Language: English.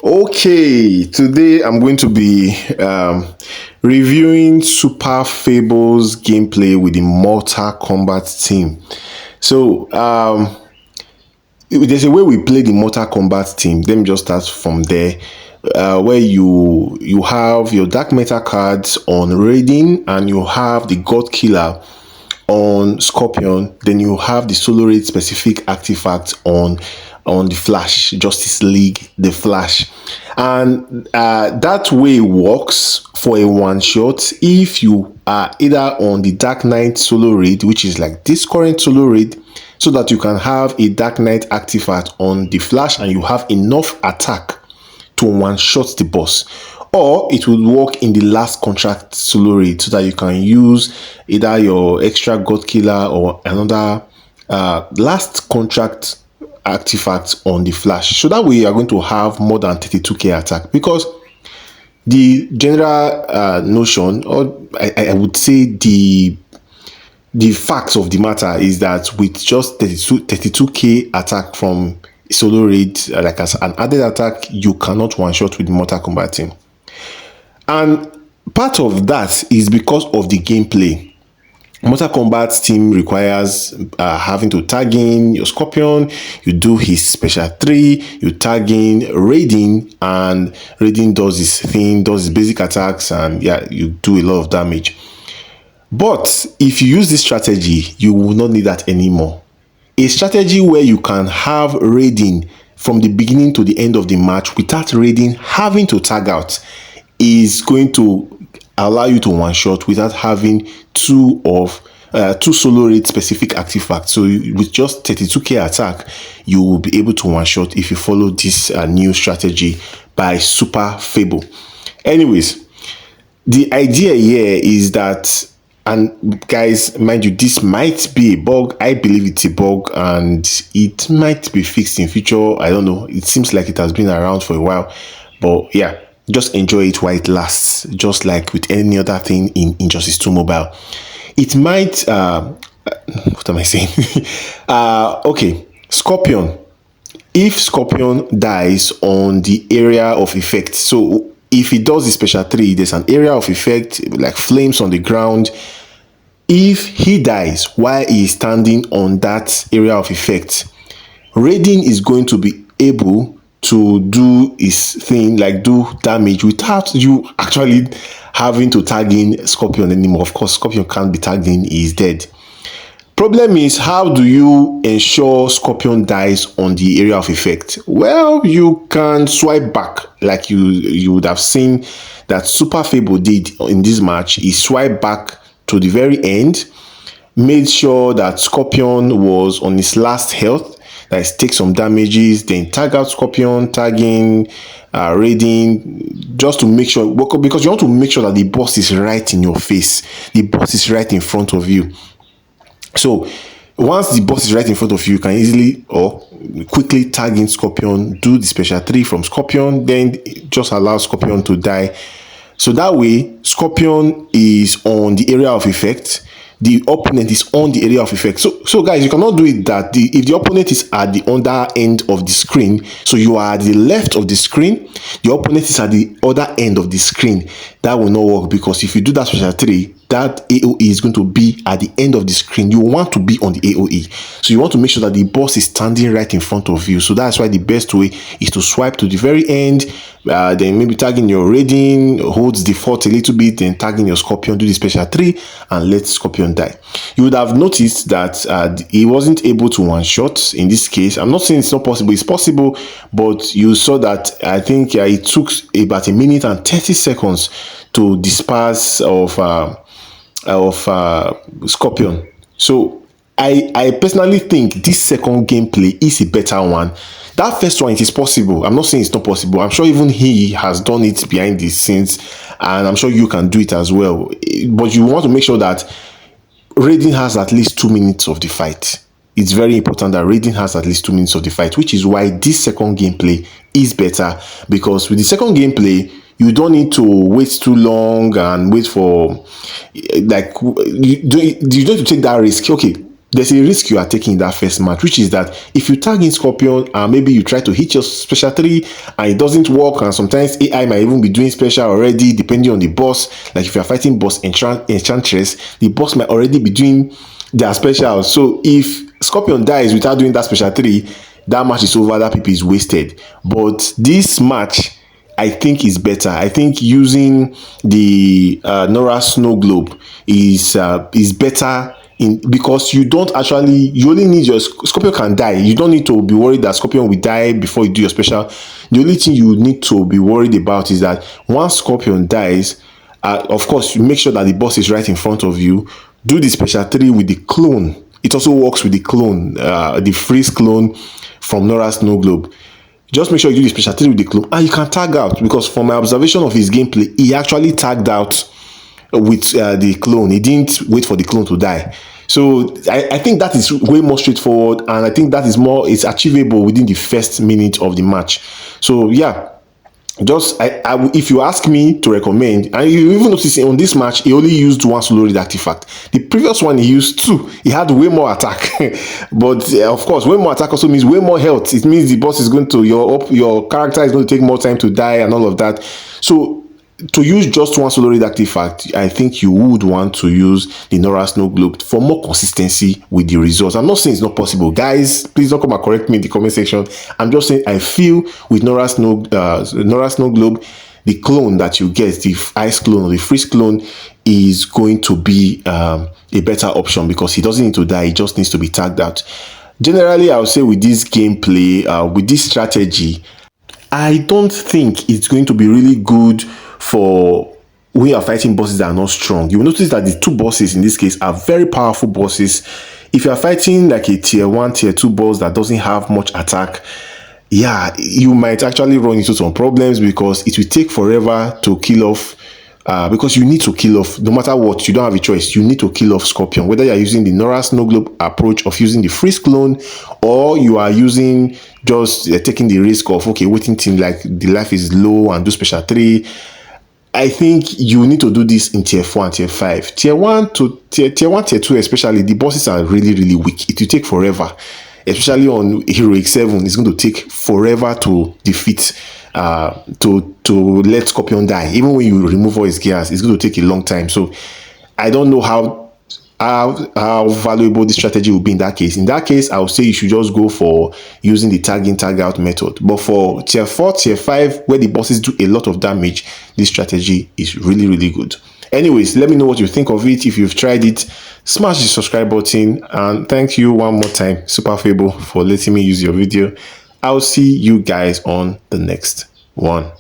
Okay, today I'm going to be reviewing Super Fable's gameplay with the Mortal Kombat team. So, there's a way we play the Mortal Kombat team. Let me just start from there, where you have your Dark Metal cards on Raiden, and you have the God Killer on Scorpion. Then you have the solo raid specific artifacts on the Flash, Justice League, the Flash, and that way works for a one shot if you are either on the Dark Knight solo raid, which is like this current solo raid, so that you can have a Dark Knight artifact on the Flash and you have enough attack to one shot the boss, or it will work in the last contract solo raid so that you can use either your extra God Killer or another last contract artifact on the Flash. So that way you are going to have more than 32k attack, because the general notion, or I would say the facts of the matter is that with just 32k attack from solo raid, like as an added attack, you cannot one shot with Mortal Kombat team. And part of that is because of the gameplay. Mortal Kombat team requires having to tag in your Scorpion, you do his special 3, you tag in Raiden, and Raiden does his thing, does his basic attacks, and yeah, you do a lot of damage. But if you use this strategy, you will not need that anymore. A strategy where you can have Raiden from the beginning to the end of the match without Raiden having to tag out is going to allow you to one shot without having two solo raid specific artifacts. So with just 32k attack, you will be able to one shot if you follow this new strategy by Super Fable. Anyways, the idea here is that, and guys, mind you, this might be a bug. I believe it's a bug and it might be fixed in future. I don't know. It seems like it has been around for a while, but yeah, just enjoy it while it lasts, just like with any other thing in Injustice 2 Mobile. It might, what am I saying? Okay, Scorpion. If Scorpion dies on the area of effect, so if he does the special 3, there's an area of effect, like flames on the ground. If he dies while he is standing on that area of effect, Raiden is going to be able to do his thing, like do damage without you actually having to tag in Scorpion anymore. Of course, Scorpion can't be tagged in, he's dead. Problem is, how do you ensure Scorpion dies on the area of effect? Well, you can swipe back, like you would have seen that Super Fable did in this match. He swiped back to the very end, made sure that Scorpion was on his last health, that is, take some damages, then tag out Scorpion, tagging Raiden, just to make sure, because you want to make sure that the boss is right in your face, the boss is right in front of you. So once the boss is right in front of you, you can easily or quickly tag in Scorpion, do the special 3 from Scorpion, then just allow Scorpion to die. So that way, Scorpion is on the area of effect, the opponent is on the area of effect. So guys, you cannot do it that if the opponent is at the under end of the screen, so you are at the left of the screen, the opponent is at the other end of the screen, that will not work, because if you do that special 3, that AoE is going to be at the end of the screen. You want to be on the AoE, so you want to make sure that the boss is standing right in front of you. So that's why the best way is to swipe to the very end, then maybe tagging your Raiden, holds the fort a little bit, then tagging your Scorpion, do the special 3, and let Scorpion die. You would have noticed that he wasn't able to one shot in this case. I'm not saying it's not possible, it's possible, but you saw that I think it took about 1 minute and 30 seconds to disperse of Scorpion. So I personally think this second gameplay is a better one. That first one, it is possible. I'm not saying it's not possible. I'm sure even he has done it behind the scenes, and I'm sure you can do it as well. But you want to make sure that Raiden has at least 2 minutes of the fight. It's very important that Raiden has at least 2 minutes of the fight, which is why this second gameplay is better, because with the second gameplay, you don't need to wait too long and wait for, like, you don't need to take that risk. Okay, there's a risk you are taking in that first match, which is that if you tag in Scorpion and maybe you try to hit your special 3 and it doesn't work, and sometimes AI might even be doing special already depending on the boss. Like if you're fighting boss Enchantress, the boss might already be doing their special. So if Scorpion dies without doing that special 3, that match is over, that PP is wasted. But this match, I think, is better. I think using the Nora Snow Globe is better because you don't actually, you only need your Scorpion can die. You don't need to be worried that Scorpion will die before you do your special. The only thing you need to be worried about is that once Scorpion dies, of course, you make sure that the boss is right in front of you. Do the special 3 with the clone. It also works with the clone, the freeze clone from Nora Snow Globe. Just make sure you do the special 3 with the clone, and you can tag out, because from my observation of his gameplay, he actually tagged out with the clone. He didn't wait for the clone to die. So I think that is way more straightforward, and I think that is more, it's achievable within the first minute of the match. So yeah, just if you ask me to recommend, and you even notice on this match he only used 1 solo raid artifact. The previous one he used 2. He had way more attack but of course, way more attack also means way more health. It means the boss is going to, your character is going to take more time to die and all of that. So to use just 1 solo raid artifact, I think you would want to use the Nora Snow Globe for more consistency with the results. I'm not saying it's not possible, guys. Please don't come and correct me in the comment section. I'm just saying I feel with Nora Snow Globe, the clone that you get, the ice clone or the freeze clone, is going to be a better option because he doesn't need to die. He just needs to be tagged out. Generally, I would say with this gameplay, with this strategy, I don't think it's going to be really good for when you are fighting bosses that are not strong. You will notice that the 2 bosses in this case are very powerful bosses. If you are fighting like a tier 1, tier 2 boss that doesn't have much attack, yeah, you might actually run into some problems because it will take forever to kill off. Because you need to kill off, no matter what, you don't have a choice. You need to kill off Scorpion, whether you are using the Nora Snow Globe approach of using the freeze clone, or you are using just taking the risk of, okay, waiting till like the life is low and do special 3. I think you need to do this in tier 4 and tier 5. Tier 1 to tier 2 especially, the bosses are really, really weak. It will take forever. Especially on Heroic 7, it's going to take forever to defeat, to let Scorpion die. Even when you remove all his gears, it's going to take a long time. So I don't know how valuable this strategy will be in that case. In that case, I would say you should just go for using the tag in, tag out method. But for tier 4, tier 5, where the bosses do a lot of damage, this strategy is really, really good. Anyways, let me know what you think of it. If you've tried it, smash the subscribe button, and thank you one more time, Super Fable, for letting me use your video. I'll see you guys on the next one.